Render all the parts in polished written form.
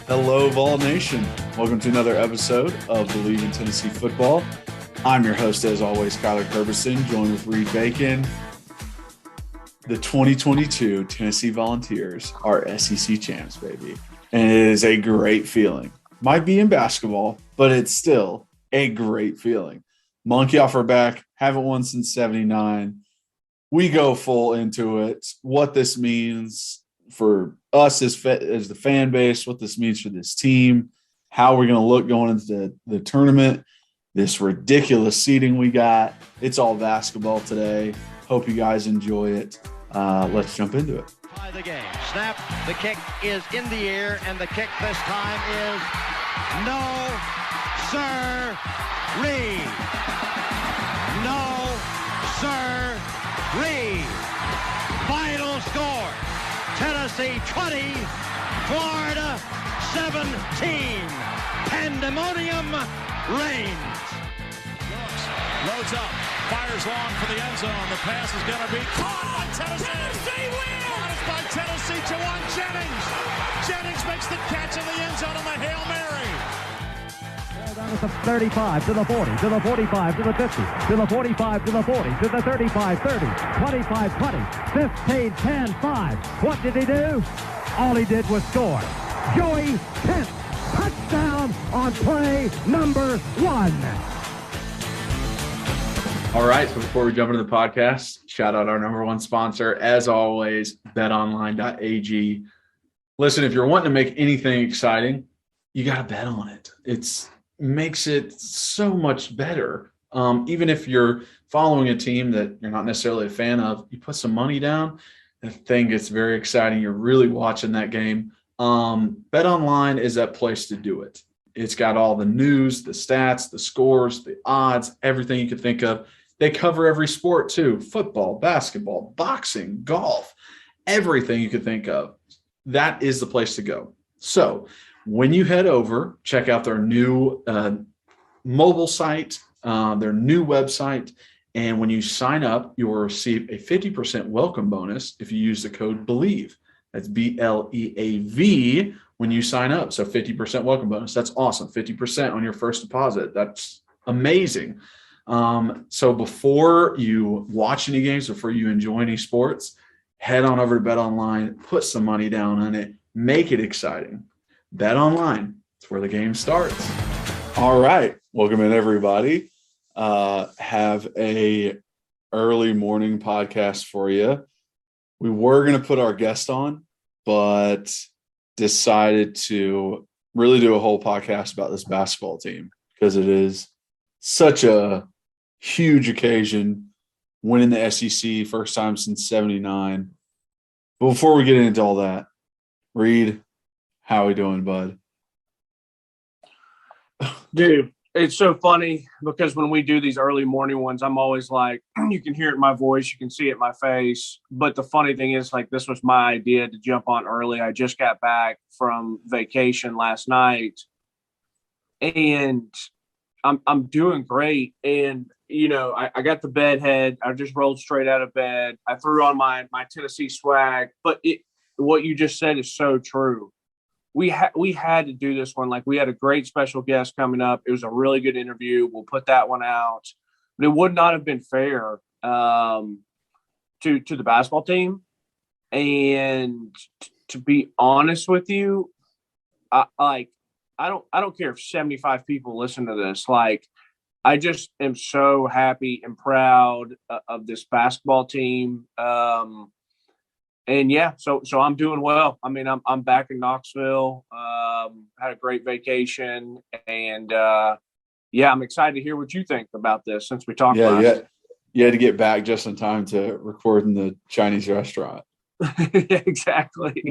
Hello, Vol Nation. Welcome to another episode of Believe in Tennessee Football. I'm your host, as always, Kyler Kerberson, joined with Reed Bacon. The 2022 Tennessee Volunteers are SEC champs, baby. And it is a great feeling. Might be in basketball, but it's still a great feeling. Monkey off our back, haven't won since 79. We go full into it, what this means for us as the fan base, what this means for this team, how we're going to look going into the tournament, this ridiculous seating we got. It's all basketball today. Hope you guys enjoy it. Let's jump into it. By the game. Snap. The kick is in the air, and the kick this time is no, sir-ree. No, sir-ree. Final score. Tennessee 20, Florida 17. Pandemonium reigns. Loads up, fires long for the end zone. The pass is going to be caught by Tennessee. Tennessee wins! Caught it by Tennessee. Jawan Jennings. Jennings makes the catch in the end zone on the Hail Mary. Down at the 35, to the 40, to the 45, to the 50, to the 45, to the 40, to the 35, 30, 25, 20, 15, 10, 5. What did he do? All he did was score. Joey Pence, touchdown on play number 1. All right, so before we jump into the podcast, shout out our number one sponsor, as always, betonline.ag. Listen, if you're wanting to make anything exciting, you got to bet on it. It makes it so much better. Even if you're following a team that you're not necessarily a fan of, you put some money down, the thing gets very exciting. You're really watching that game. BetOnline is that place to do it. It's got all the news, the stats, the scores, the odds, everything you could think of. They cover every sport too: football, basketball, boxing, golf, everything you could think of. That is the place to go. So when you head over, check out their new mobile site, their new website, and when you sign up, you will receive a 50% welcome bonus if you use the code BELIEVE. That's BLEAV when you sign up. So 50% welcome bonus. That's awesome. 50% on your first deposit. That's amazing. So before you watch any games, before you enjoy any sports, head on over to BetOnline, put some money down on it, make it exciting. BetOnline, it's where the game starts. All right, welcome in everybody. Have a early morning podcast for you. We were going to put our guest on, but decided to really do a whole podcast about this basketball team because it is such a huge occasion, winning the SEC first time since 79. But before we get into all that, Reed, how are we doing, bud? Dude, it's so funny because when we do these early morning ones, I'm always like, you can hear it in my voice, you can see it in my face. But the funny thing is, like, this was my idea to jump on early. I just got back from vacation last night, and I'm doing great. And, you know, I got the bed head. I just rolled straight out of bed. I threw on my Tennessee swag. But what you just said is so true. We had to do this one. Like, we had a great special guest coming up. It was a really good interview. We'll put that one out. But it would not have been fair to the basketball team. And to be honest with you, I don't care if 75 people listen to this. Like, I just am so happy and proud of this basketball team. And yeah, so I'm doing well. I mean, I'm back in Knoxville. Had a great vacation, and yeah, I'm excited to hear what you think about this since we talked about it. You had to get back just in time to record in the Chinese restaurant. Yeah, exactly.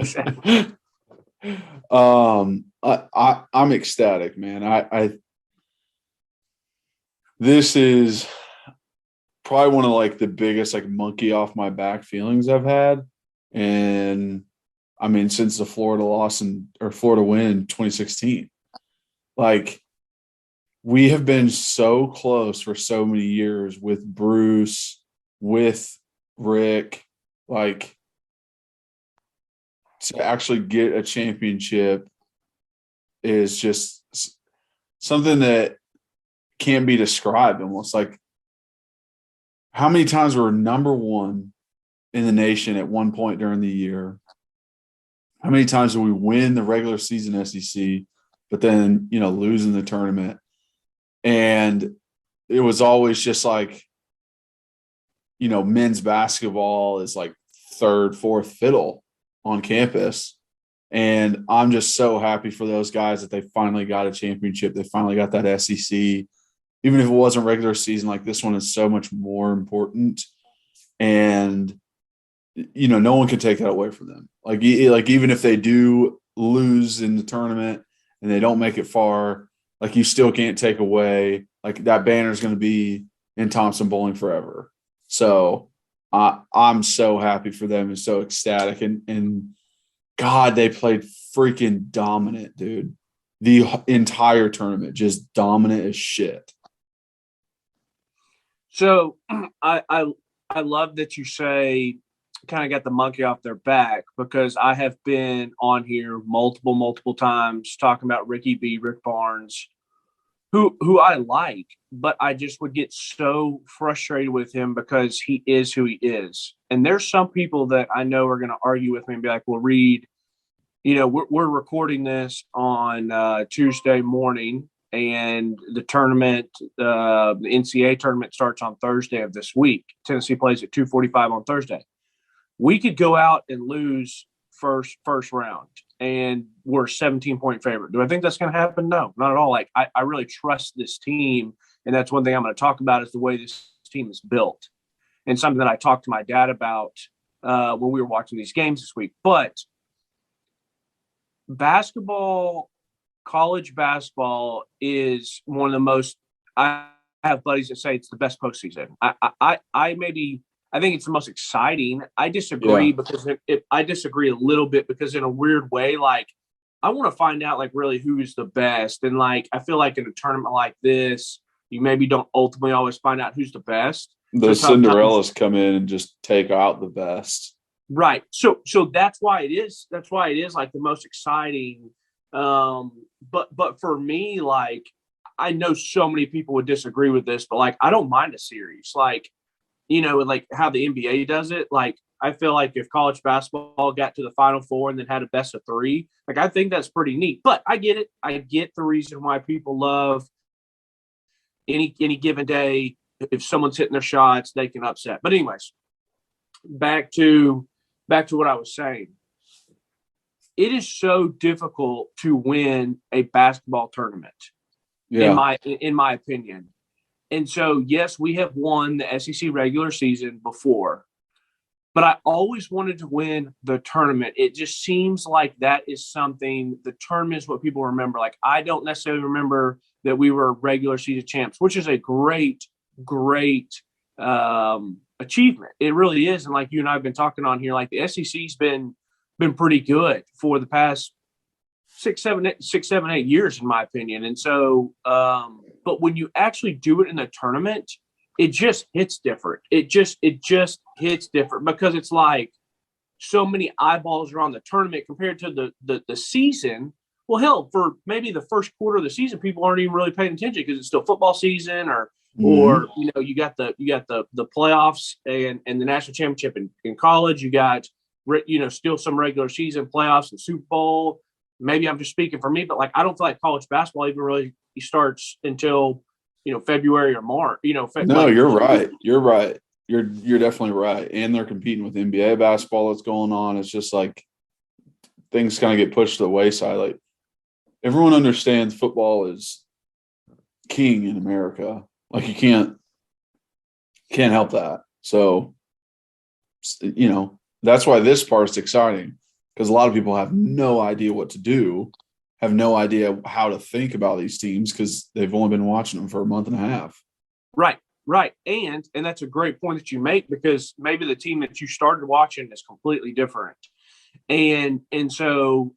I'm ecstatic, man. This is probably one of like the biggest like monkey off my back feelings I've had. And I mean, since the Florida win in 2016, like, we have been so close for so many years with Bruce, with Rick, like, to actually get a championship is just something that can't be described almost. Like, how many times were number one in the nation at one point during the year? How many times do we win the regular season SEC, but then, lose in the tournament? And it was always just like, men's basketball is like third, fourth fiddle on campus. And I'm just so happy for those guys that they finally got a championship. They finally got that SEC. Even if it wasn't regular season, like this one is so much more important. And, no one can take that away from them. Like even if they do lose in the tournament and they don't make it far, like you still can't take away, like that banner is going to be in Thompson Bowling forever. So I'm so happy for them and so ecstatic. And God, they played freaking dominant, dude. The entire tournament, just dominant as shit. So I love that you say kind of got the monkey off their back, because I have been on here multiple times talking about Rick Barnes, who I like, but I just would get so frustrated with him because he is who he is. And there's some people that I know are going to argue with me and be like, well, Reed, we're recording this on Tuesday morning, and the tournament, the NCAA tournament starts on Thursday of this week. Tennessee plays at 2:45 on Thursday. We could go out and lose first round, and we're a 17-point favorite. Do I think that's going to happen? No, not at all. Like, I really trust this team, and that's one thing I'm going to talk about is the way this team is built, and something that I talked to my dad about when we were watching these games this week. But college basketball is one of the most – I have buddies that say it's the best postseason. I think it's the most exciting. I disagree because I disagree a little bit because in a weird way, like, I want to find out like really who's the best. And like, I feel like in a tournament like this, you maybe don't ultimately always find out who's the best. The Cinderellas come in and just take out the best. Right. So that's why it is. That's why it is like the most exciting. But for me, like, I know so many people would disagree with this, but like, I don't mind a series. Like, like how the NBA does it. Like, I feel like if college basketball got to the Final Four and then had a best of three, like, I think that's pretty neat. But I get it. I get the reason why people love any given day. If someone's hitting their shots, they can upset. But anyways, back to what I was saying. It is so difficult to win a basketball tournament, in my opinion. And so, yes, we have won the SEC regular season before, but I always wanted to win the tournament. It just seems like that is something – the tournament is what people remember. Like, I don't necessarily remember that we were regular season champs, which is a great achievement. It really is. And like you and I have been talking on here, like the SEC's been pretty good for the past 6, 7, 8 years, in my opinion. And so but when you actually do it in the tournament, it just hits different. It just hits different because it's like so many eyeballs are on the tournament compared to the season. Well, hell, for maybe the first quarter of the season, people aren't even really paying attention because it's still football season, or you got the playoffs and the national championship in college. You got still some regular season playoffs and Super Bowl. Maybe I'm just speaking for me, but like, I don't feel like college basketball even really starts until February or March. No, you're right. You're right. You're definitely right. And they're competing with NBA basketball that's going on. It's just like things kind of get pushed to the wayside. Like, everyone understands football is king in America. Like, you can't help that. So, that's why this part's exciting, because a lot of people have no idea what to do, have no idea how to think about these teams because they've only been watching them for a month and a half. Right. And that's a great point that you make, because maybe the team that you started watching is completely different. And so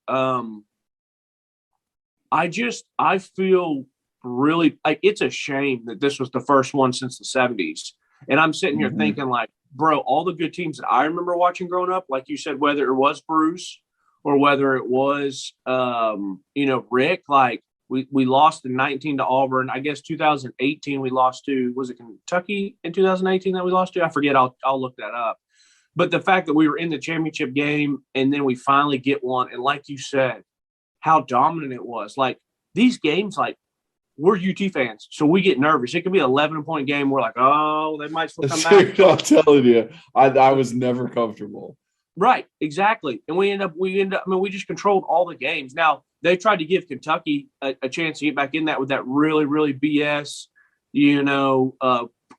I feel really like it's a shame that this was the first one since the 70s. And I'm sitting here thinking like, bro, all the good teams that I remember watching growing up, like you said, whether it was Bruce or whether it was, Rick, like we lost in 19 to Auburn. I guess 2018 we lost to, was it Kentucky in 2018 that we lost to? I forget. I'll look that up. But the fact that we were in the championship game and then we finally get one, and like you said, how dominant it was. Like these games, like we're UT fans, so we get nervous. It could be an 11-point game. We're like, oh, they might still come back. I'm telling you, I was never comfortable. Right, exactly. And we end up. I mean, we just controlled all the games. Now they tried to give Kentucky a chance to get back in that with that really, really BS,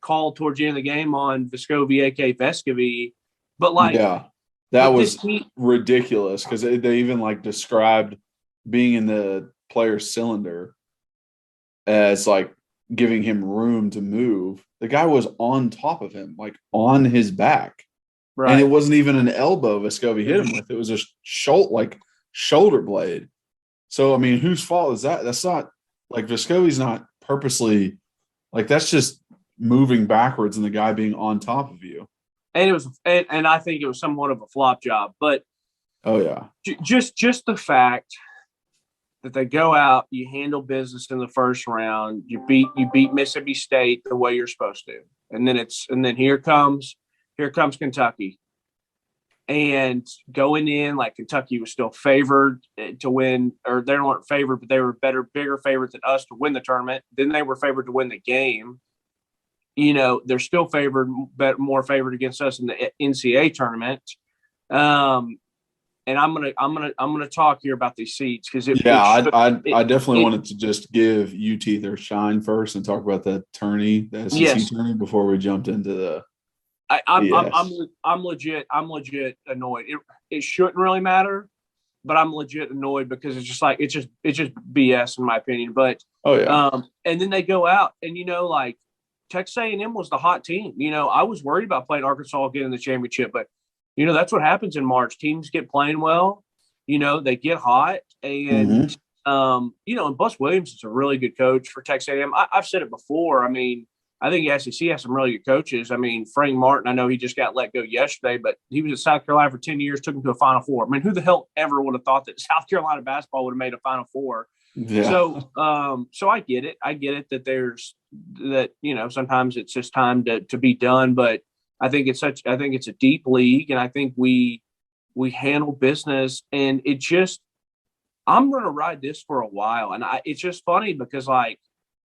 call towards the end of the game on Vescovi, aka Vescovi. But like, yeah, that was ridiculous because they even like described being in the player's cylinder as like giving him room to move. The guy was on top of him, like on his back. Right. And it wasn't even an elbow Vescovi hit him with. It was a shoulder blade. So, I mean, whose fault is that? That's not like Vescovi's not purposely like that's just moving backwards and the guy being on top of you. And it was, and I think it was somewhat of a flop job, but oh yeah, just the fact that they go out, you handle business in the first round, you beat Mississippi State the way you're supposed to, and then here comes Kentucky, and going in like Kentucky was still favored to win, or they weren't favored, but they were bigger favorites than us to win the tournament. Then they were favored to win the game. They're still favored, but more favored against us in the NCAA tournament. And I'm gonna talk here about these seats because I definitely wanted to just give UT their shine first and talk about the tourney, the SEC tourney, before we jumped into the. I'm legit annoyed. It shouldn't really matter, but I'm legit annoyed because it's just BS in my opinion. But and then they go out and like Texas A&M was the hot team. I was worried about playing Arkansas again in the championship, but that's what happens in March. Teams get playing well, they get hot, and and Bus Williams is a really good coach for Texas A&M. I've said it before. I mean, I think the SEC has some really good coaches. I mean, Frank Martin, I know he just got let go yesterday, but he was at South Carolina for 10 years, took him to a Final Four. I mean, who the hell ever would have thought that South Carolina basketball would have made a Final Four? Yeah. So I get it. I get it that there's that, sometimes it's just time to be done, but I think it's a deep league, and I think we handle business, and I'm going to ride this for a while. And it's just funny because like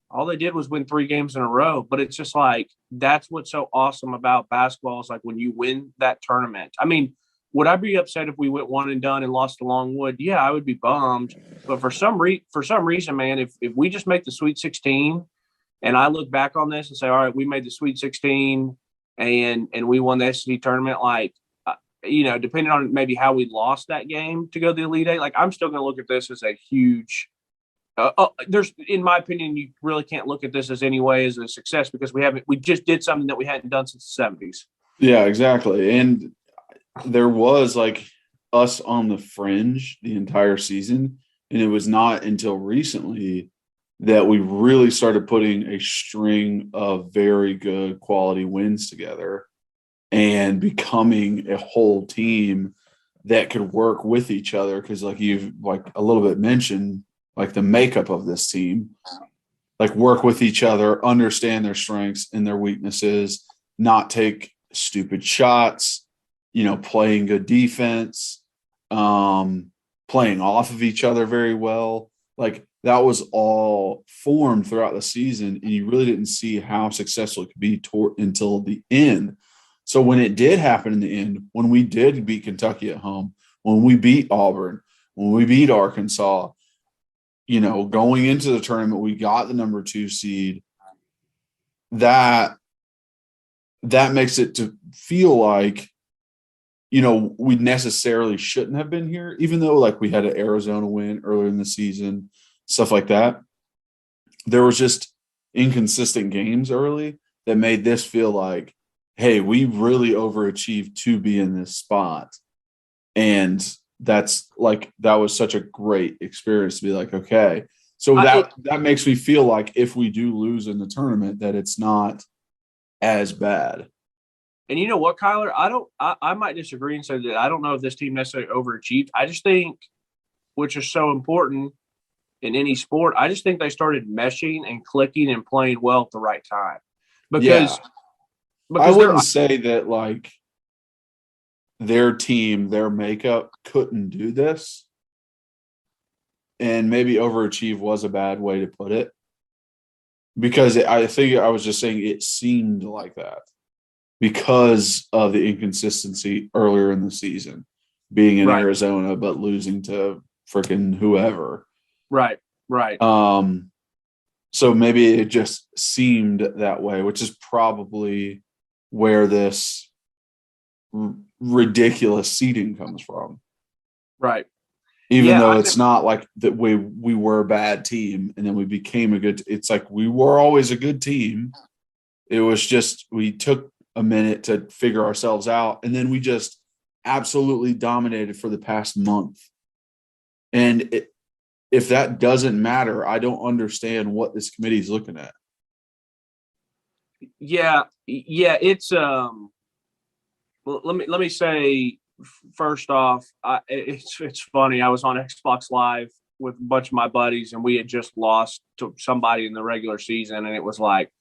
all they did was win 3 games in a row, but it's just like, that's what's so awesome about basketball is like when you win that tournament. I mean, would I be upset if we went one and done and lost to Longwood? Yeah, I would be bummed. But for some reason, man, if we just make the Sweet 16 and I look back on this and say, all right, we made the Sweet 16 and we won the SEC tournament, like, depending on maybe how we lost that game to go to the Elite Eight, like I'm still going to look at this as a huge in my opinion, you really can't look at this as any way as a success because we just did something that we hadn't done since the 70s. Yeah, exactly. And there was like us on the fringe the entire season. And it was not until recently that we really started putting a string of very good quality wins together and becoming a whole team that could work with each other. Cause like you've like a little bit mentioned, like the makeup of this team, like work with each other, understand their strengths and their weaknesses, not take stupid shots, playing good defense, playing off of each other very well. Like that was all formed throughout the season, and you really didn't see how successful it could be until the end. So when it did happen in the end, when we did beat Kentucky at home, when we beat Auburn, when we beat Arkansas, going into the tournament, we got the number 2 seed. That makes it to feel like, we necessarily shouldn't have been here, even though like we had an Arizona win earlier in the season, stuff like that. There was just inconsistent games early that made this feel like, hey, we really overachieved to be in this spot. And that's like, that was such a great experience to be like, okay, so that makes me feel like if we do lose in the tournament, that it's not as bad. And you know what, Kyler? I might disagree and say that I don't know if this team necessarily overachieved. I just think, which is so important in any sport, I just think they started meshing and clicking and playing well at the right time. Because I wouldn't say that like their team, their makeup couldn't do this. And maybe overachieve was a bad way to put it. Because I think I was just saying it seemed like that because of the inconsistency earlier in the season, being in Arizona but losing to freaking whoever. Right. So maybe it just seemed that way, which is probably where this ridiculous seeding comes from. Right. Even though it's not like that we were a bad team and then we became a good – it's like we were always a good team. It was just we took a minute to figure ourselves out, and then we just absolutely dominated for the past month. And if that doesn't matter, I don't understand what this committee is looking at. Yeah, it's well, let me say first off, it's funny. I was on Xbox Live with a bunch of my buddies, and we had just lost to somebody in the regular season, and it was like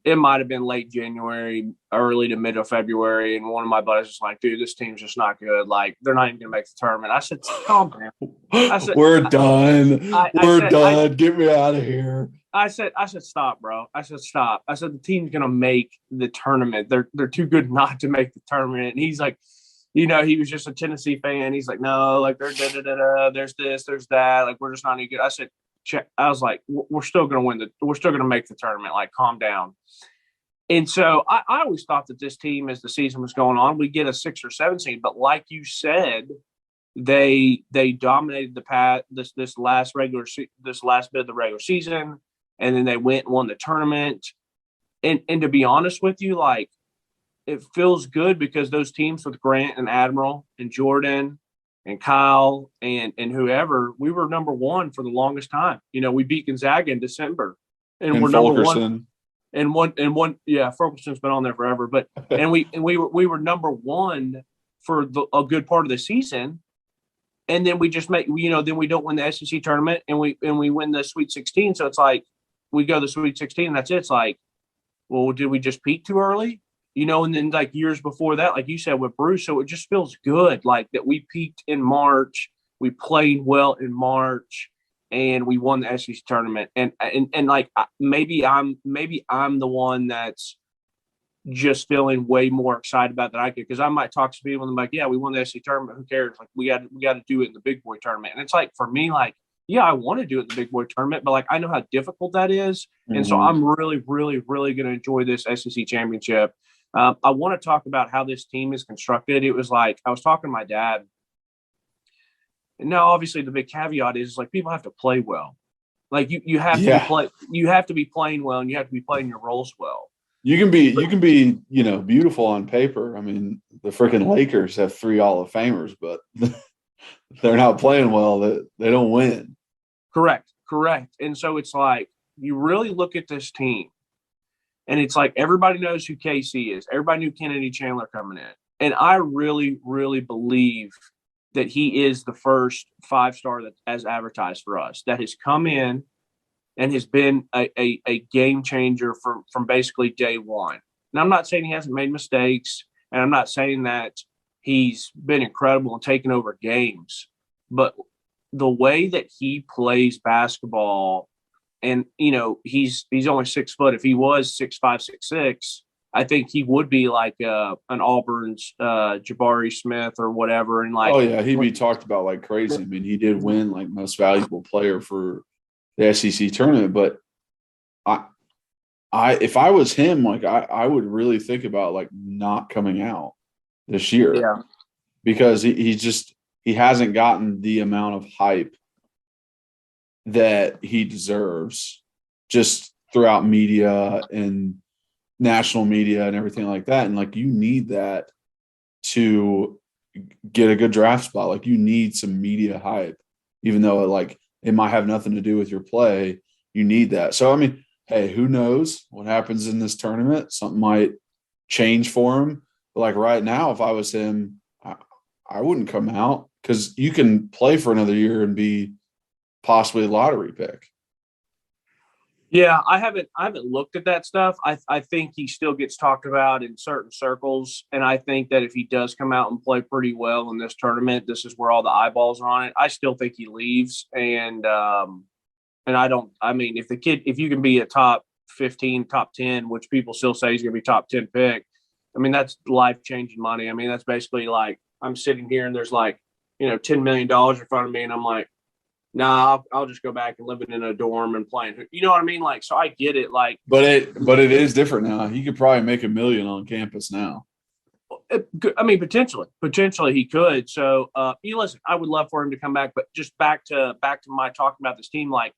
it might have been late January, early to mid of February, and one of my buddies was like, "Dude, this team's just not good. Like, they're not even going to make the tournament." I said, "Calm down." I said, "We're done. We're done. Get me out of here." I said, "Stop, bro." I said, "Stop." I said, "The team's going to make the tournament. They're too good not to make the tournament." And he's like, he was just a Tennessee fan. He's like, "No, like there's this, there's that. Like we're just not any good." I said, "Check." I was like, "We're still going to win we're still going to make the tournament. Like, calm down." And so I always thought that this team, as the season was going on, we'd get a 6 or 7 seed. But like you said, they dominated this last bit of the regular season, and then they went and won the tournament. And to be honest with you, like, it feels good because those teams with Grant and Admiral and Jordan and Kyle and whoever, we were number one for the longest time. We beat Gonzaga in December, and we're number one. And one, yeah, Ferguson's been on there forever, but and we were number one for a good part of the season, and then we just then we don't win the SEC tournament, and we win the Sweet 16. So it's like we go to the Sweet 16, and that's it. It's like, well, did we just peak too early? And then like years before that, like you said with Bruce, so it just feels good, like that we peaked in March, we played well in March, and we won the SEC tournament. And like maybe I'm the one that's just feeling way more excited about that I could, because I might talk to people and I'm like, yeah, we won the SEC tournament. Who cares? Like we got to do it in the big boy tournament. And it's like for me, like, yeah, I want to do it in the big boy tournament, but like I know how difficult that is. Mm-hmm. And so I'm really, really, really going to enjoy this SEC championship. I want to talk about how this team is constructed. It was like I was talking to my dad. And now, obviously, the big caveat is like people have to play well. Like you have to be playing well, and you have to be playing your roles well. You can be beautiful on paper. I mean, the freaking Lakers have 3 Hall of Famers, but they're not playing well. They don't win. Correct. And so it's like you really look at this team, and it's like everybody knows who KC is. Everybody knew Kennedy Chandler coming in, and I really, really believe that he is the first 5-star that as advertised for us, that has come in and has been a game changer from basically day one. And I'm not saying he hasn't made mistakes, and I'm not saying that he's been incredible in taking over games, but the way that he plays basketball, and he's only 6 foot. If he was 6'5", 6'6", I think he would be like an Auburn's Jabari Smith or whatever. And like, oh yeah, he'd be talked about like crazy. I mean, he did win like most valuable player for the SEC tournament. But if I was him, like I would really think about like not coming out this year. Yeah, because he hasn't gotten the amount of hype that he deserves just throughout media and national media and everything like that. And like, you need that to get a good draft spot. Like you need some media hype, even though it might have nothing to do with your play. You need that. So, I mean, hey, who knows what happens in this tournament? Something might change for him. But like right now, if I was him, I wouldn't come out because you can play for another year and be possibly a lottery pick. Yeah, I haven't looked at that stuff. I think he still gets talked about in certain circles, and I think that if he does come out and play pretty well in this tournament, this is where all the eyeballs are on it. I still think he leaves, and I don't. I mean, if you can be a top 15, top 10, which people still say he's going to be top 10 pick, I mean that's life changing money. I mean that's basically like I'm sitting here and there's like $10 million in front of me, and I'm like, nah, I'll just go back and living in a dorm and playing. You know what I mean? Like, so I get it. Like, but it is different now. He could probably make $1 million on campus now. I mean, potentially he could. So, listen, I would love for him to come back, but just back to my talking about this team. Like,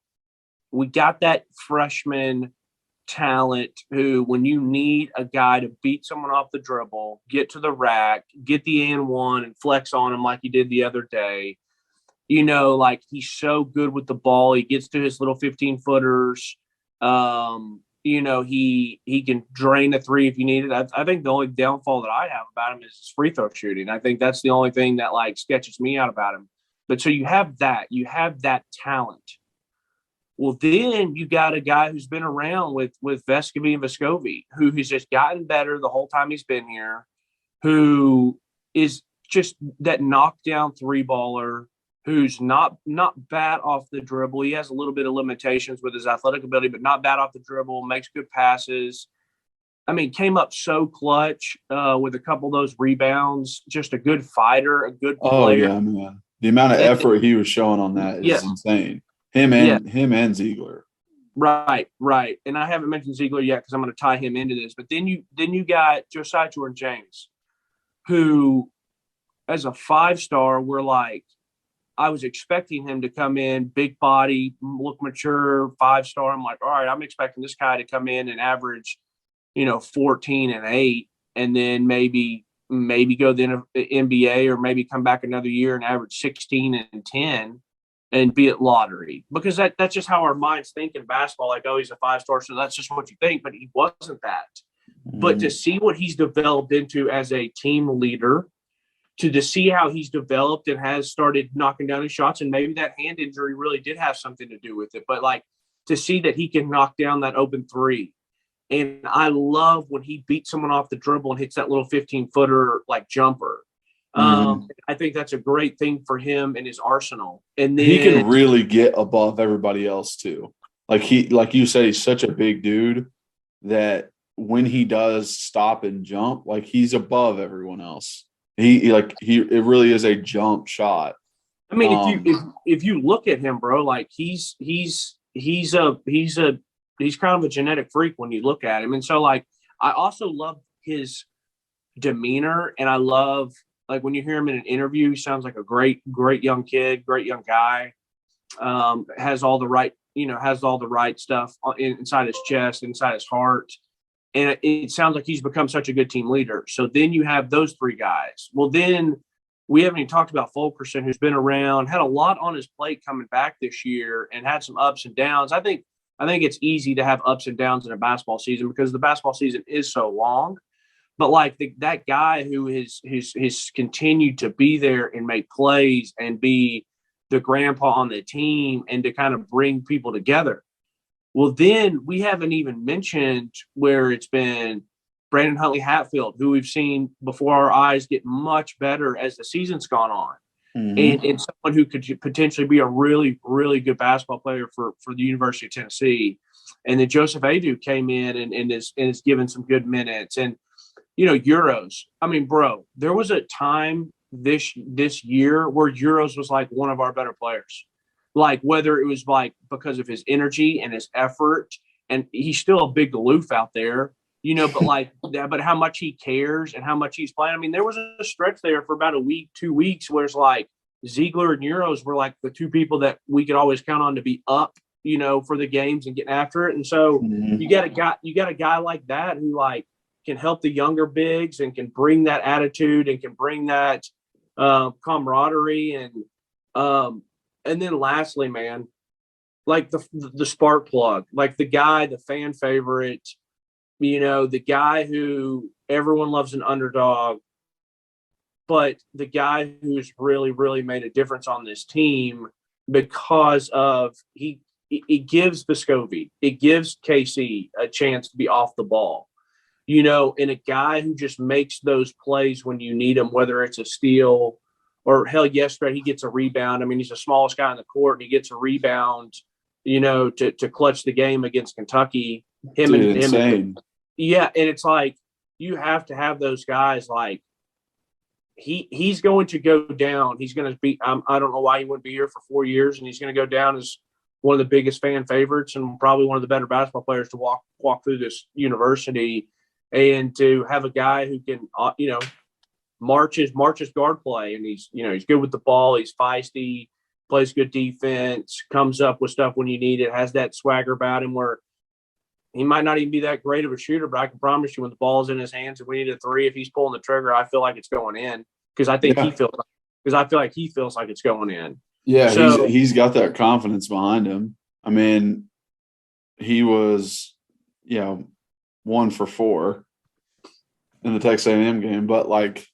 we got that freshman talent who, when you need a guy to beat someone off the dribble, get to the rack, get the and one, and flex on him like he did the other day. Like he's so good with the ball. He gets to his little 15-footers. He can drain a three if you need it. I think the only downfall that I have about him is his free throw shooting. I think that's the only thing that like sketches me out about him. But so you have that talent. Well, then you got a guy who's been around with Vescovi and Vescovi, who has just gotten better the whole time he's been here, who is just that knockdown three-baller, who's not bad off the dribble. He has a little bit of limitations with his athletic ability, but not bad off the dribble, makes good passes. I mean, came up so clutch with a couple of those rebounds, just a good fighter, a good player. Oh, yeah, man. The amount of effort he was showing on that is insane. Him and Ziegler. Right. And I haven't mentioned Ziegler yet because I'm going to tie him into this. But then you got Josiah Jordan-James, who, as a 5-star, we're like, I was expecting him to come in, big body, look mature, 5-star. I'm like, all right, I'm expecting this guy to come in and average, 14 and 8, and then maybe go the NBA, or maybe come back another year and average 16 and 10 and be at lottery. Because that's just how our minds think in basketball. Like, oh, he's a 5-star, so that's just what you think. But he wasn't that. Mm-hmm. But to see what he's developed into as a team leader, to see how he's developed and has started knocking down his shots, and maybe that hand injury really did have something to do with it. But like, to see that he can knock down that open three. And I love when he beats someone off the dribble and hits that little 15-footer like jumper. I think that's a great thing for him in his arsenal. And then he can really get above everybody else too. Like you said, he's such a big dude that when he does stop and jump, like he's above everyone else. It really is a jump shot. I mean, if you look at him, bro, like he's kind of a genetic freak when you look at him. And so like, I also love his demeanor, and I love like when you hear him in an interview, he sounds like a great young kid, great young guy. Has all the right stuff inside his chest, inside his heart. And it sounds like he's become such a good team leader. So then you have those three guys. Well, then we haven't even talked about Fulkerson, who's been around, had a lot on his plate coming back this year, and had some ups and downs. I think it's easy to have ups and downs in a basketball season because the basketball season is so long. But like that guy who has continued to be there and make plays and be the grandpa on the team and to kind of bring people together. Well, then we haven't even mentioned where it's been Brandon Huntley-Hatfield, who we've seen before our eyes get much better as the season's gone on. Mm-hmm. And someone who could potentially be a really, really good basketball player for the University of Tennessee. And then Joseph Adu came in and is given some good minutes. And, Euros. I mean, bro, there was a time this year where Euros was like one of our better players. Like whether it was like because of his energy and his effort, and he's still a big aloof out there, but like that, but how much he cares and how much he's playing. I mean, there was a stretch there for about a week, 2 weeks, where it's like Ziegler and Euros were like the two people that we could always count on to be up, for the games and getting after it. And so you got a guy like that who like can help the younger bigs and can bring that attitude and can bring that camaraderie and then lastly, man, like the spark plug, like the guy, the fan favorite, the guy who everyone loves an underdog, but the guy who's really, really made a difference on this team because of it gives Vescovi, it gives KC a chance to be off the ball, and a guy who just makes those plays when you need him, whether it's a steal or hell, yesterday he gets a rebound. I mean, he's the smallest guy on the court and he gets a rebound, to clutch the game against Kentucky. Insane. Yeah. And it's like, you have to have those guys. Like he's going to go down. He's going to be, I don't know why he wouldn't be here for 4 years, and he's going to go down as one of the biggest fan favorites and probably one of the better basketball players to walk through this university. And to have a guy who can, marches guard play, and he's good with the ball. He's feisty, plays good defense, comes up with stuff when you need it, has that swagger about him where he might not even be that great of a shooter, but I can promise you when the ball's in his hands and we need a three, if he's pulling the trigger, I feel like it's going in because I think I feel like he feels like it's going in. Yeah, so, he's got that confidence behind him. I mean, he was, 1 for 4 in the Texas A&M game, but like,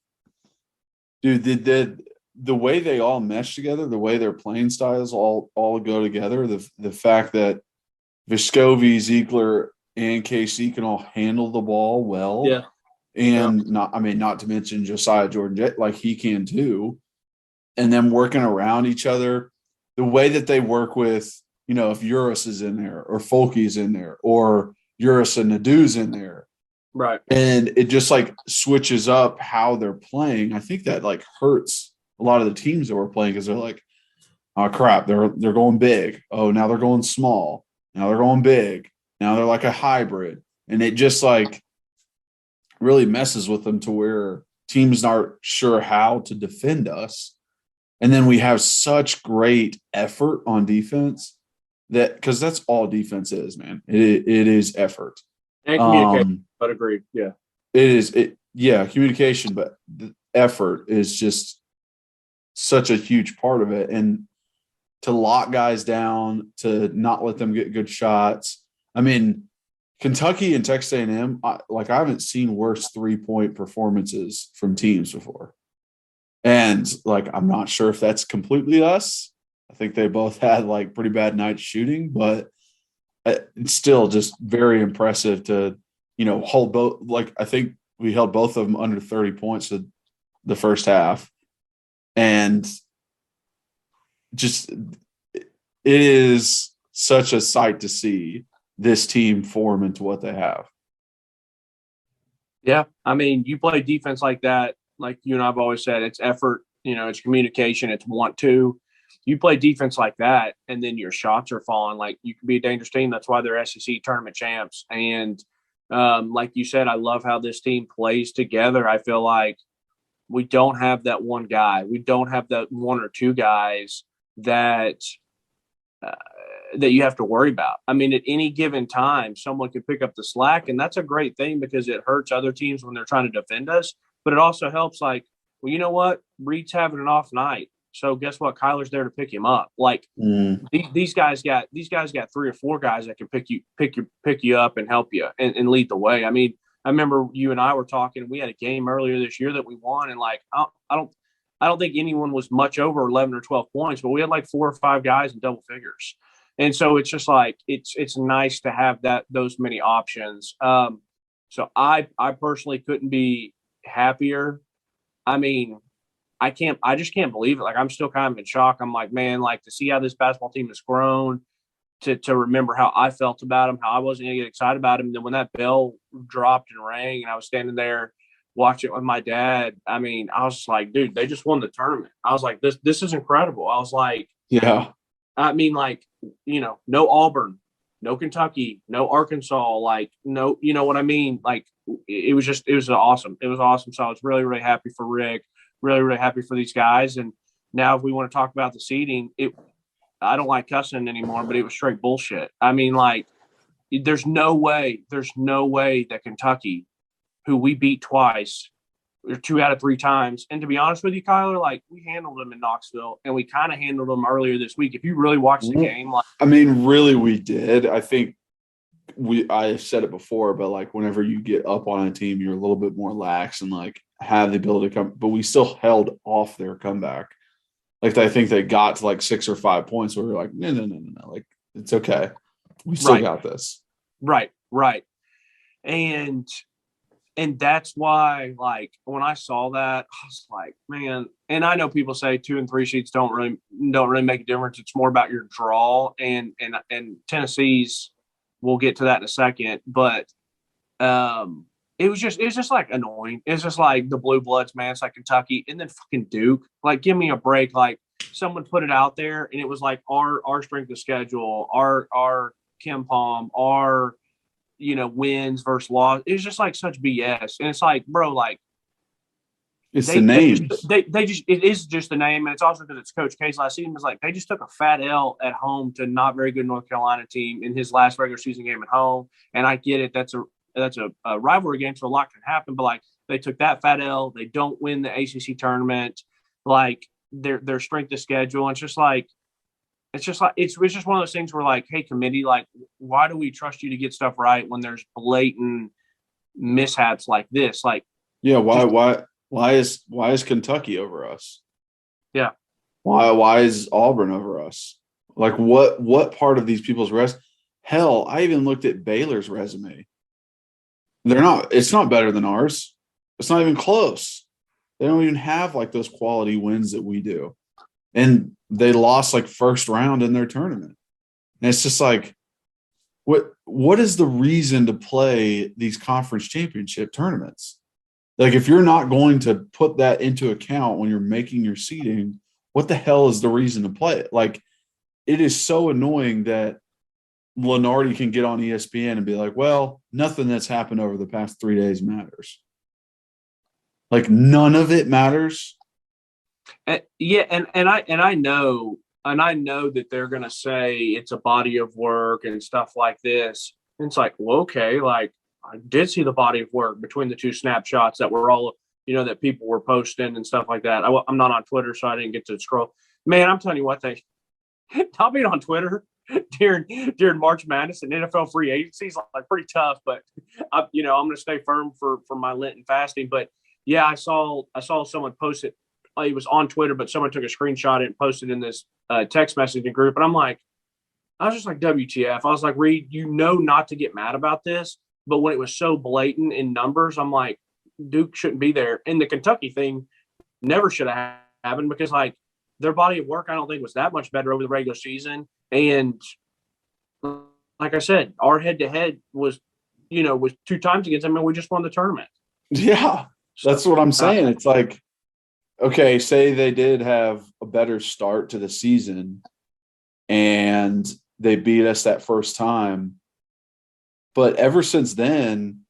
dude, the way they all mesh together, the way their playing styles all go together, the fact that Vescovi, Ziegler, and KC can all handle the ball well, and not to mention Josiah Jordan, like he can too, and then working around each other, the way that they work with, if Uris is in there or Folke's in there or Uris and Nadu's in there. Right. And it just like switches up how they're playing. I think that like hurts a lot of the teams that we're playing because they're like, oh crap, they're going big. Oh, now they're going small. Now they're going big. Now they're like a hybrid. And it just like really messes with them to where teams aren't sure how to defend us. And then we have such great effort on defense that because that's all defense is, man. It is effort. And communication, but agreed. Yeah. It is. Communication, but the effort is just such a huge part of it. And to lock guys down, to not let them get good shots. I mean, Kentucky and Texas A&M, I haven't seen worse 3-point performances from teams before. And like, I'm not sure if that's completely us. I think they both had like pretty bad nights shooting, but it's still just very impressive to, hold both. Like, I think we held both of them under 30 points in the first half. And just, it is such a sight to see this team form into what they have. Yeah. I mean, you play defense like that, like you and I've always said, it's effort, it's communication, it's want to. You play defense like that, and then your shots are falling. Like, you can be a dangerous team. That's why they're SEC tournament champs. And like you said, I love how this team plays together. I feel like we don't have that one guy. We don't have that one or two guys that you have to worry about. I mean, at any given time, someone can pick up the slack, and that's a great thing because it hurts other teams when they're trying to defend us. But it also helps, like, well, you know what? Reed's having an off night. So guess what? Kyler's there to pick him up. Like these guys got 3 or 4 guys that can pick you up and help you and lead the way. I mean, I remember you and I were talking. We had a game earlier this year that we won, and like I don't think anyone was much over 11 or 12 points, but we had like 4 or 5 guys in double figures. And so it's just like it's nice to have those many options. So I personally couldn't be happier. I mean, I just can't believe it. Like, I'm still kind of in shock. I'm like, man, like, to see how this basketball team has grown, to remember how I felt about him, how I wasn't going to get excited about him. And then when that bell dropped and rang and I was standing there watching it with my dad, I mean, I was just like, dude, they just won the tournament. I was like, this is incredible. I was like, yeah. I mean, like, no Auburn, no Kentucky, no Arkansas, like, no, you know what I mean? Like, it was awesome. It was awesome. So I was really, really happy for Rick. Really, really happy for these guys. And now if we want to talk about the seeding, I don't like cussing anymore, but it was straight bullshit. I mean, like, there's no way that Kentucky, who we beat twice, or 2 out of 3 times. And to be honest with you, Kyler, like, we handled them in Knoxville, and we kind of handled them earlier this week. If you really watch the game, like, I mean, really, we did. I think I said it before, but like whenever you get up on a team, you're a little bit more lax and like have the ability to come, but we still held off their comeback. Like I think they got to like 6 or 5 points where we were like, no. Like it's okay. We still got this. Right. And that's why, like, when I saw that, I was like, man. And I know people say 2 and 3 sheets don't really make a difference. It's more about your draw, and Tennessee's. We'll get to that in a second, but it was just like annoying. It's just like the blue bloods, man. It's like Kentucky, and then fucking Duke. Like, give me a break. Like, someone put it out there, and it was like our strength of schedule, our Kim Palm, our wins versus loss. It's just like such BS, and it's like, bro, like it's the names. They just it is just the name, and it's also because it's Coach K's last season. It's like they just took a fat L at home to not very good North Carolina team in his last regular season game at home. And I get it, that's a rivalry game, so a lot can happen. But like they took that fat L, they don't win the ACC tournament, like their strength of schedule. And it's just one of those things where like, hey, committee, like, why do we trust you to get stuff right when there's blatant mishaps like this? Like, yeah, why is Kentucky over us? Yeah. Why is Auburn over us? Like what part of these people's hell, I even looked at Baylor's resume. It's not better than ours. It's not even close. They don't even have like those quality wins that we do. And they lost like first round in their tournament. And it's just like, what is the reason to play these conference championship tournaments? Like, if you're not going to put that into account when you're making your seeding, what the hell is the reason to play it? Like, it is so annoying that Lenardi can get on ESPN and be like, well, nothing that's happened over the past 3 days matters. Like, none of it matters. Yeah, and I know that they're gonna say it's a body of work and stuff like this. And it's like, well, okay, like I did see the body of work between the 2 snapshots that were all, that people were posting and stuff like that. I'm not on Twitter, so I didn't get to scroll. Man, I'm telling you what, not being on Twitter during March Madness and NFL free agency is like pretty tough. But I'm going to stay firm for my Lenten fasting. But yeah, I saw someone post it. It was on Twitter, but someone took a screenshot and posted in this text messaging group. And I was just like, WTF. I was like, Reed, not to get mad about this. But when it was so blatant in numbers, I'm like, Duke shouldn't be there. And the Kentucky thing never should have happened because, like, their body of work, I don't think was that much better over the regular season. And like I said, our head-to-head was 2 times against them, and we just won the tournament. Yeah, that's what I'm saying. It's like, okay, say they did have a better start to the season and they beat us that first time. But ever since then,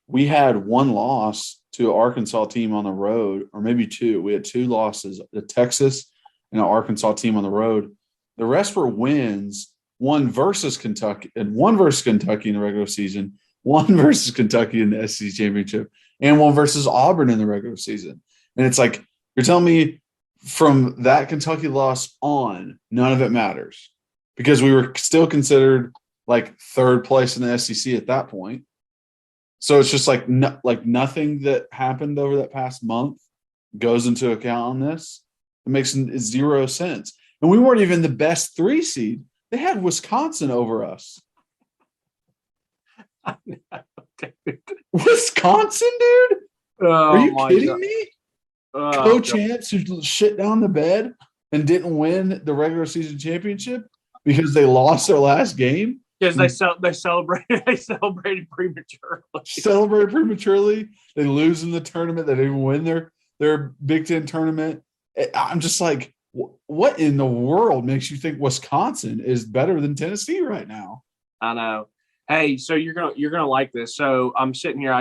we had 1 loss to an Arkansas team on the road, or maybe 2. We had 2 losses, the Texas and an Arkansas team on the road. The rest were wins, 1 versus Kentucky in the regular season, 1 versus Kentucky in the SEC championship, and 1 versus Auburn in the regular season. And it's like, you're telling me from that Kentucky loss on, none of it matters because we were still considered like 3rd place in the SEC at that point. So it's just like nothing that happened over that past month goes into account on this. It makes 0 sense. And we weren't even the best 3 seed. They had Wisconsin over us. Wisconsin, dude? Are you kidding me? Co-champs who shit down the bed and didn't win the regular season championship because they lost their last game. Because they celebrated prematurely. They lose in the tournament. They didn't even win their Big Ten tournament. I'm just like, what in the world makes you think Wisconsin is better than Tennessee right now? I know. Hey, so you're gonna like this. So I'm sitting here.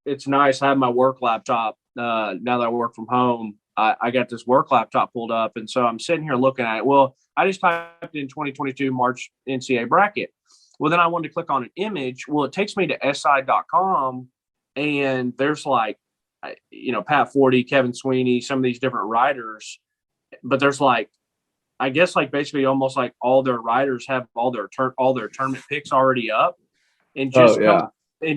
It's nice. I have my work laptop. Now that I work from home, I got this work laptop pulled up, and so I'm sitting here looking at it. Well, I just typed in 2022 March NCAA bracket. Well, then I wanted to click on an image. Well, it takes me to si.com, and there's like, Pat Forty, Kevin Sweeney, some of these different writers, but there's like, I guess like basically almost like all their writers have all their tournament picks already up. and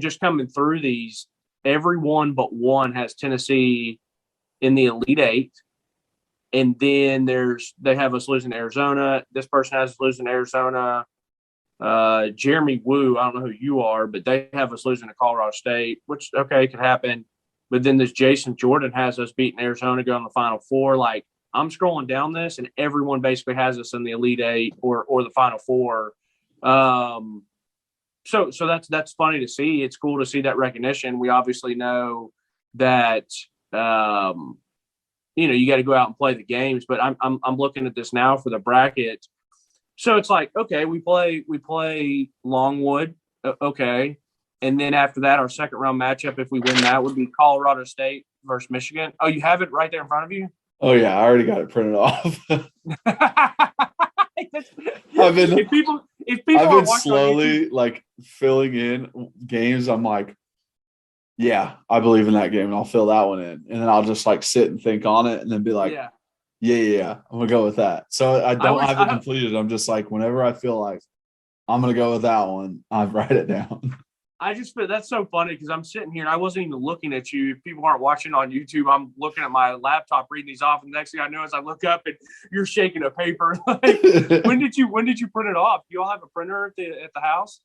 just coming through these, everyone but one has Tennessee in the Elite Eight. And then they have us losing to Arizona. This person has us losing to Arizona. Jeremy Wu, I don't know who you are, but they have us losing to Colorado State, which, okay, could happen. But then this Jason Jordan has us beating Arizona, going to the Final Four. Like, I'm scrolling down this, and everyone basically has us in the Elite Eight or the Final Four. So that's funny to see. It's cool to see that recognition. We obviously know that you got to go out and play the games. But I'm looking at this now for the bracket. So it's like, okay, we play Longwood, okay, and then after that, our second round matchup, if we win that, would be Colorado State versus Michigan. Oh, you have it right there in front of you? Oh yeah, I already got it printed off. I've been slowly like filling in games. I'm like, yeah, I believe in that game, and I'll fill that one in, and then I'll just like sit and think on it, and then be like, yeah, I'm gonna go with that. So I don't have it completed. I'm just like, whenever I feel like I'm gonna go with that one, I write it down. That's so funny because I'm sitting here and I wasn't even looking at you. If people aren't watching on YouTube, I'm looking at my laptop reading these off, and the next thing I know is I look up and you're shaking a paper. Like, when did you print it off? Do you all have a printer at the house?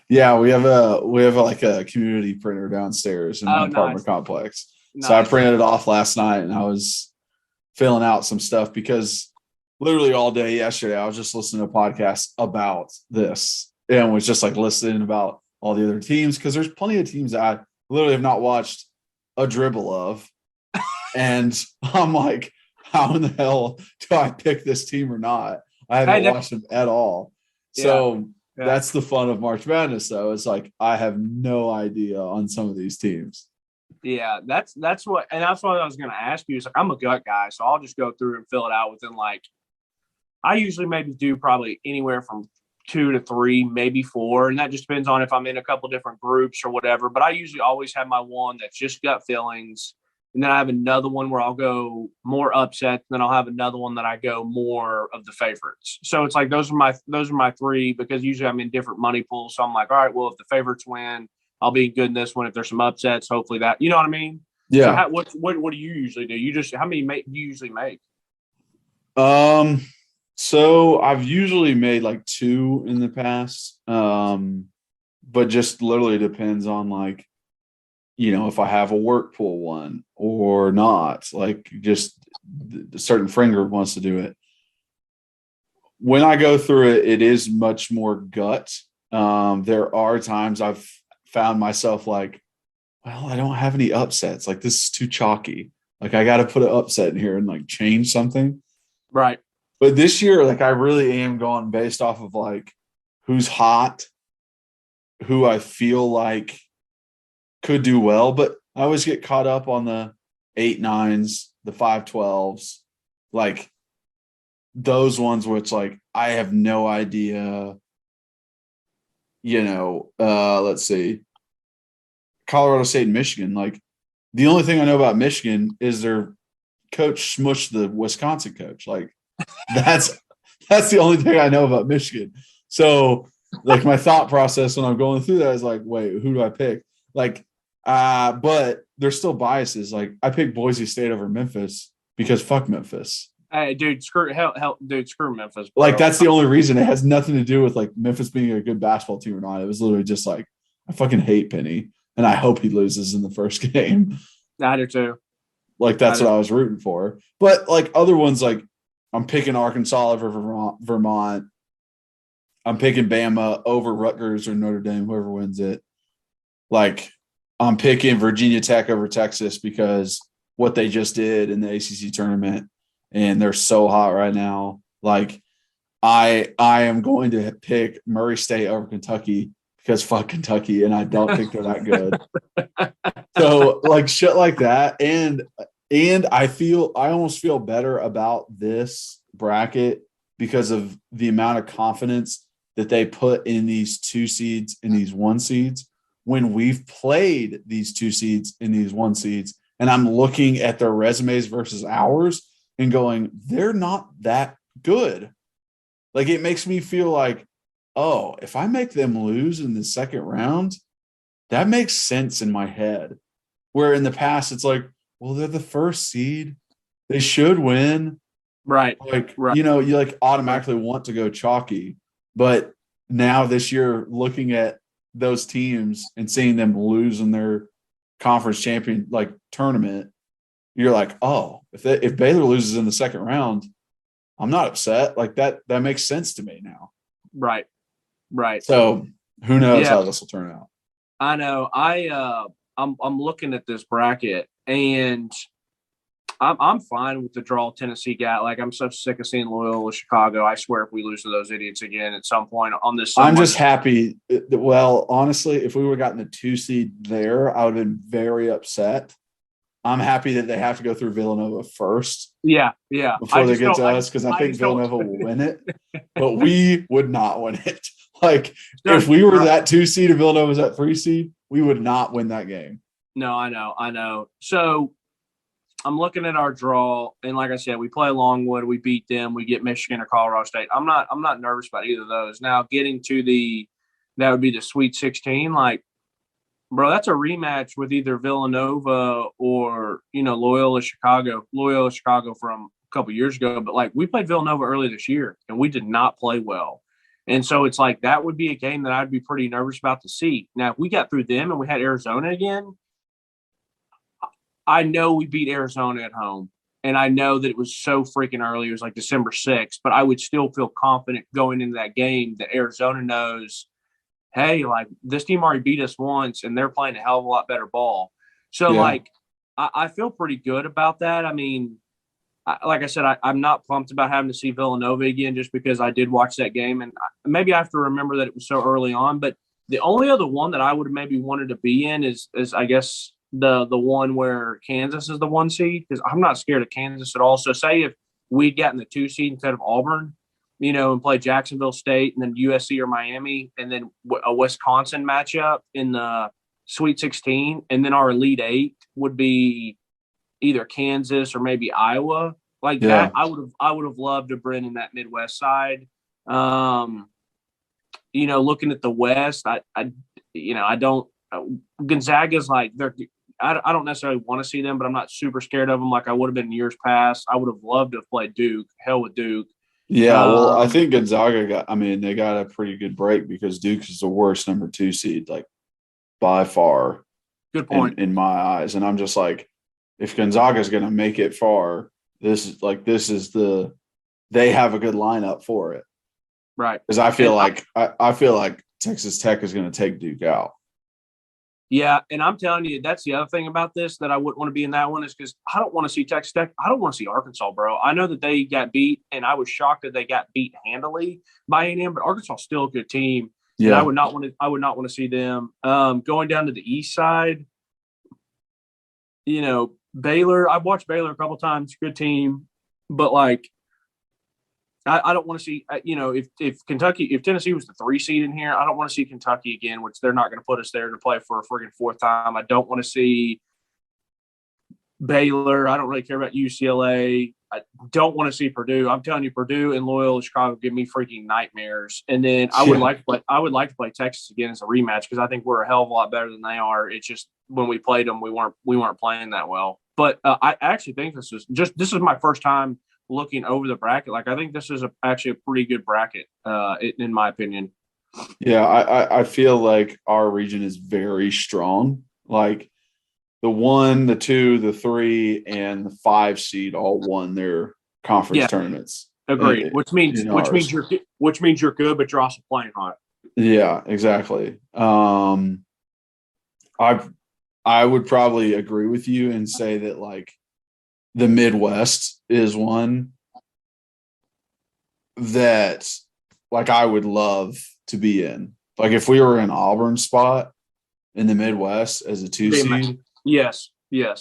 Yeah, we have like a community printer downstairs in my apartment complex. Nice. So I printed it off last night, and I was filling out some stuff because literally all day yesterday I was just listening to podcasts about this and was just like listening about all the other teams, because there's plenty of teams that I literally have not watched a dribble of. And I'm like, how in the hell do I pick this team or not? I haven't watched them at all. Yeah. So that's the fun of March Madness, though. It's like I have no idea on some of these teams. Yeah, that's what I was going to ask you. Is like, I'm a gut guy, so I'll just go through and fill it out within like, I usually maybe do probably anywhere from 2 to 3, maybe 4, and that just depends on if I'm in a couple different groups or whatever. But I usually always have my one that's just gut feelings, and then I have another one where I'll go more upset, and then I'll have another one that I go more of the favorites. So it's like those are my 3, because usually I'm in different money pools. So I'm like, all right, well, if the favorites win, I'll be good in this one. If there's some upsets, hopefully that, you know what I mean? Yeah. So what do you usually do? How many do you usually make? So I've usually made like 2 in the past, but just literally depends on like, if I have a work pool one or not. Like just a certain friend group wants to do it. When I go through it, it is much more gut. There are times I've found myself like, well, I don't have any upsets. Like this is too chalky. Like I got to put an upset in here and like change something. Right. But this year, like I really am going based off of like who's hot, who I feel like could do well. But I always get caught up on the 8-9s, the 5-12s, like those ones where it's like I have no idea. Let's see, Colorado State and Michigan. Like the only thing I know about Michigan is their coach smushed the Wisconsin coach. Like that's the only thing I know about Michigan. So like my thought process when I'm going through that is like, wait, who do I pick? Like, but there's still biases. Like I picked Boise State over Memphis because fuck Memphis. Hey, dude, screw Memphis. Bro. Like that's the only reason. It has nothing to do with like Memphis being a good basketball team or not. It was literally just like I fucking hate Penny, and I hope he loses in the first game. I do too. Like that's what I was rooting for. But like other ones, like I'm picking Arkansas over Vermont. I'm picking Bama over Rutgers or Notre Dame, whoever wins it. Like I'm picking Virginia Tech over Texas because what they just did in the ACC tournament. And they're so hot right now. Like I am going to pick Murray State over Kentucky because fuck Kentucky, and I don't think they're that good. So like shit like that. And I almost feel better about this bracket because of the amount of confidence that they put in these 2 seeds and these 1 seeds when we've played these 2 seeds and these 1 seeds. And I'm looking at their resumes versus ours and going, they're not that good. Like it makes me feel like, oh, if I make them lose in the second round, that makes sense in my head. Where in the past, it's like, well, they're the first seed. They should win. Right. Like, right. you know, you like automatically want to go chalky. But now this year, looking at those teams and seeing them lose in their conference champion like tournament, you're like, oh, if Baylor loses in the second round, I'm not upset. Like that makes sense to me now. Right. So who knows how this will turn out? I know. I'm looking at this bracket, and I'm fine with the draw Tennessee got. Like, I'm so sick of seeing Loyola Chicago. I swear, if we lose to those idiots again at some point on this, I'm just happy. Well, honestly, if we would have gotten the 2 seed there, I would have been very upset. I'm happy that they have to go through Villanova first. Yeah. Before they get to us, because I think Villanova will win it, but we would not win it. Like, if we were that 2 seed and Villanova's that 3 seed, we would not win that game. No, I know. So I'm looking at our draw, and like I said, we play Longwood, we beat them, we get Michigan or Colorado State. I'm not nervous about either of those. Now, getting to that would be the Sweet 16. Like, bro, that's a rematch with either Villanova or, you know, Loyola Chicago from a couple years ago. But like, we played Villanova early this year, and we did not play well. And so it's like that would be a game that I'd be pretty nervous about to see. Now, if we got through them and we had Arizona again, I know we beat Arizona at home. And I know that it was so freaking early. It was like December 6th. But I would still feel confident going into that game that Arizona knows, hey, like, this team already beat us once, and they're playing a hell of a lot better ball. So, like, I feel pretty good about that. I mean, like I said, I'm not pumped about having to see Villanova again just because I did watch that game. And maybe I have to remember that it was so early on. But the only other one that I would have maybe wanted to be in is I guess, the one where Kansas is the 1 seed, because I'm not scared of Kansas at all. So, say if we'd gotten the 2 seed instead of Auburn, you know, and play Jacksonville State and then USC or Miami, and then a Wisconsin matchup in the Sweet 16, and then our Elite 8 would be either Kansas or maybe Iowa. Like that, I would have loved to bring in that Midwest side. You know, looking at the West, I don't. Gonzaga's like I don't necessarily want to see them, but I'm not super scared of them like I would have been in years past. I would have loved to have played Duke. Hell with Duke. Yeah, well, I think Gonzaga they got a pretty good break because Duke is the worst number 2 seed, like, by far. Good point. In my eyes. And I'm just like, if Gonzaga is going to make it far, they have a good lineup for it. Right. Because I feel like Texas Tech is going to take Duke out. Yeah, and I'm telling you, that's the other thing about this that I wouldn't want to be in that one is because I don't want to see Texas Tech. I don't want to see Arkansas, bro. I know that they got beat, and I was shocked that they got beat handily by A&M, but Arkansas is still a good team. Yeah, and I would not want to see them. Going down to the east side, you know, Baylor. I've watched Baylor a couple times. Good team, but like, I don't want to see, you know, if Tennessee was the 3 seed in here, I don't want to see Kentucky again, which they're not going to put us there to play for a friggin' 4th time. I don't want to see Baylor. I don't really care about UCLA. I don't want to see Purdue. I'm telling you, Purdue and Loyola Chicago give me freaking nightmares. And then I would like to play Texas again as a rematch because I think we're a hell of a lot better than they are. It's just when we played them, we weren't playing that well. But I actually think this is my first time looking over the bracket. Like, I think this is actually a pretty good bracket, in my opinion. Yeah, I feel like our region is very strong. Like, the 1, the 2, the 3, and the 5 seed all won their conference tournaments. Agreed. Which means you're good, but you're also playing hot. Yeah, exactly. I would probably agree with you and say that, like, the Midwest is one that, like, I would love to be in. Like, if we were in Auburn's spot in the Midwest as a 2 seed, yes,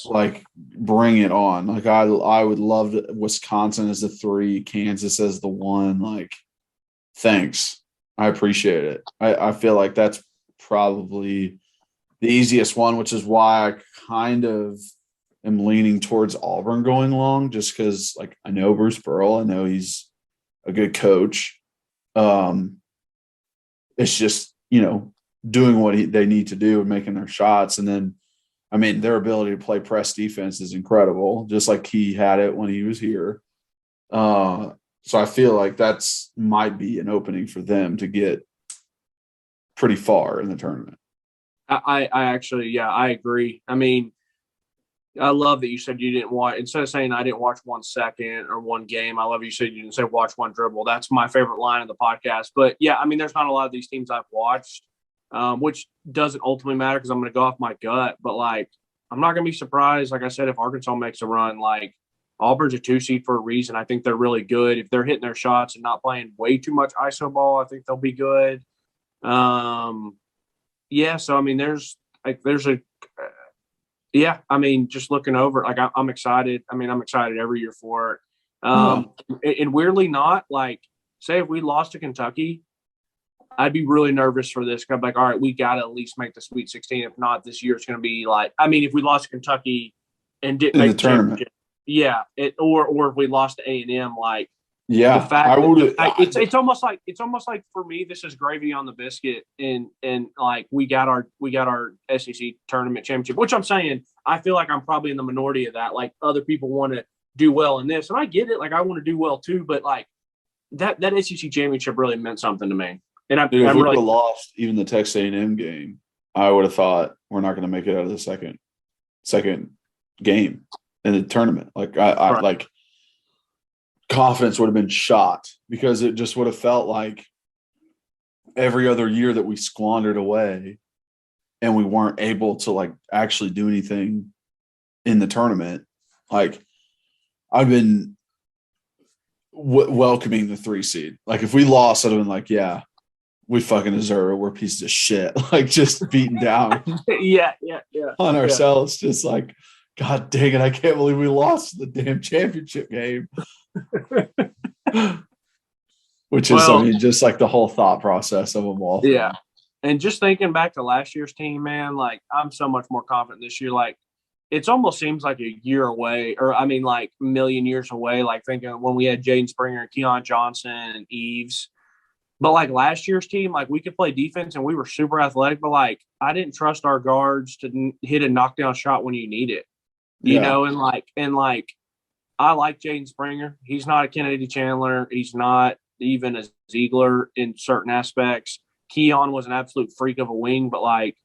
like, bring it on. Like, I would love to, Wisconsin as the 3, Kansas as the 1. Like, thanks, I appreciate it. I feel like that's probably the easiest one, which is why I kind of am leaning towards Auburn going long, just because, like, I know Bruce Pearl. I know he's a good coach. It's just, doing what they need to do and making their shots. And then, I mean, their ability to play press defense is incredible, just like he had it when he was here. So I feel like that's might be an opening for them to get pretty far in the tournament. I actually, I agree. I mean, I love that you said you didn't watch, instead of saying I didn't watch 1 second or one game, I love you said you didn't say watch one dribble. That's my favorite line of the podcast. But yeah, I mean, there's not a lot of these teams I've watched, which doesn't ultimately matter because I'm going to go off my gut. But like, I'm not going to be surprised, like I said, if Arkansas makes a run. Like, Auburn's a 2 seed for a reason. I think they're really good. If they're hitting their shots and not playing way too much ISO ball, I think they'll be good. So I mean, I mean, just looking over, like I'm excited. I mean, I'm excited every year for it. And weirdly not, like, say if we lost to Kentucky, I'd be really nervous for this. I'm like, all right, we got to at least make the Sweet 16. If not, this year it's going to be like, I mean, if we lost to Kentucky and didn't make the tournament, or if we lost to A&M, like, yeah, the fact it's almost like for me, this is gravy on the biscuit, and like we got our SEC tournament championship, which I'm saying I feel like I'm probably in the minority of that. Like, other people want to do well in this, and I get it. Like, I want to do well too, but like that SEC championship really meant something to me. And if we would have lost even the Texas A&M game, I would have thought we're not going to make it out of the second game in the tournament. Like I like. Confidence would have been shot because it just would have felt like every other year that we squandered away and we weren't able to like actually do anything in the tournament. Like, I've been welcoming the 3 seed. Like, if we lost, I'd have been like, yeah, we fucking deserve it. We're pieces of shit. Like, just beaten down on ourselves. Just like, God dang it, I can't believe we lost the damn championship game. Which is, I mean, just like the whole thought process of them all. Yeah. And just thinking back to last year's team, man, like, I'm so much more confident this year. Like, it almost seems like a year away, or I mean, like a million years away. Like, thinking when we had Jaden Springer and Keon Johnson and Eves. But like last year's team, like, we could play defense and we were super athletic, but like, I didn't trust our guards to hit a knockdown shot when you need it, you know? And like, I like Jaden Springer. He's not a Kennedy Chandler. He's not even a Ziegler in certain aspects. Keon was an absolute freak of a wing, but like,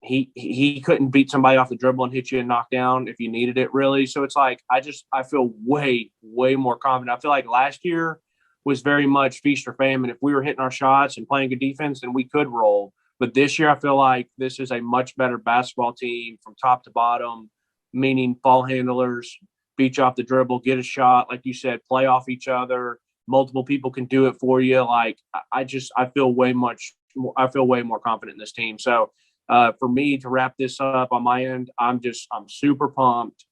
he couldn't beat somebody off the dribble and hit you a knockdown if you needed it, really. So it's like, I feel way, way more confident. I feel like last year was very much feast or famine. If we were hitting our shots and playing good defense, then we could roll. But this year, I feel like this is a much better basketball team from top to bottom, meaning ball handlers, beat you off the dribble, get a shot, like you said, play off each other. Multiple people can do it for you. Like, I feel way more confident in this team. So for me to wrap this up on my end, I'm super pumped.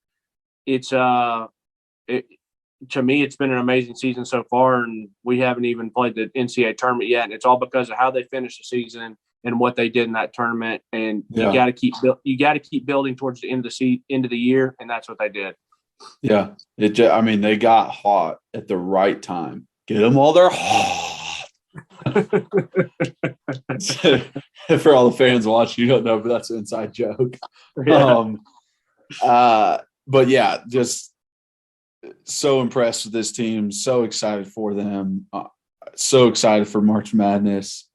To me, it's been an amazing season so far, and we haven't even played the NCAA tournament yet. And it's all because of how they finished the season and what they did in that tournament. And you got to keep building towards the end of the year, and that's what they did. Yeah, I mean, they got hot at the right time. Get them while they're hot. For all the fans watching, you don't know, but that's an inside joke. Yeah. But yeah, just so impressed with this team. So excited for them. So excited for March Madness.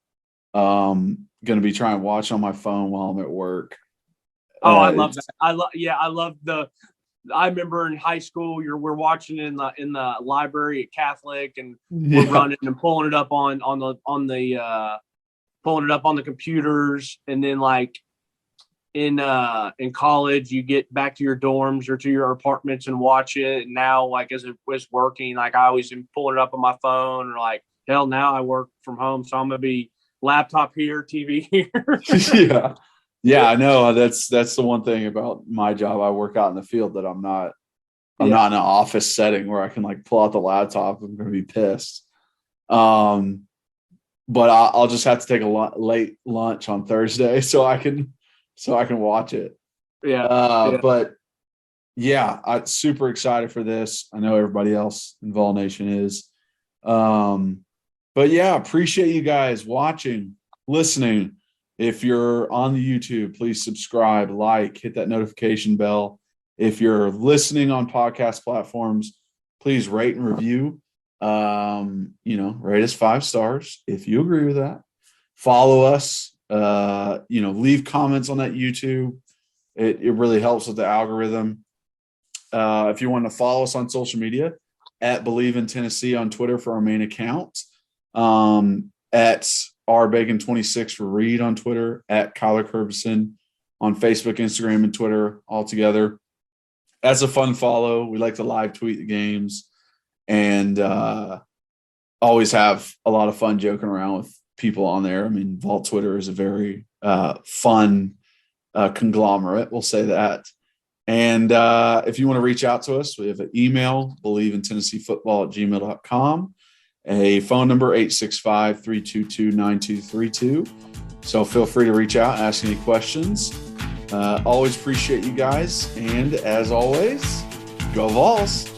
Going to be trying to watch on my phone while I'm at work. I love that. I remember in high school, we're watching in the library at Catholic, and we're running and pulling it up on the computers, and then like in college, you get back to your dorms or to your apartments and watch it. And now, like, as it was working, like, I always am pulling it up on my phone, or like, hell, now I work from home, so I'm gonna be laptop here, TV here. Yeah, I know. That's the one thing about my job. I work out in the field that I'm not in an office setting where I can like pull out the laptop. I'm going to be pissed. But I'll just have to take a late lunch on Thursday so I can watch it. But yeah, I'm super excited for this. I know everybody else in Vol Nation is. But But yeah, appreciate you guys watching, listening. If you're on the YouTube, please subscribe, like, hit that notification bell. If you're listening on podcast platforms, please rate and review. Rate us 5 stars if you agree with that. Follow us. Leave comments on that YouTube. It really helps with the algorithm. If you want to follow us on social media, at Believe in Tennessee on Twitter for our main account, at rbacon26 for Reed on Twitter, at Kyler Curbison on Facebook, Instagram, and Twitter all together. That's a fun follow. We like to live tweet the games and always have a lot of fun joking around with people on there. I mean, Vol Twitter is a very fun conglomerate. We'll say that. And if you want to reach out to us, we have an email, bleavintennesseefootball@gmail.com, a phone number, 865-322-9232. So feel free to reach out, ask any questions. Always appreciate you guys. And as always, go Vols.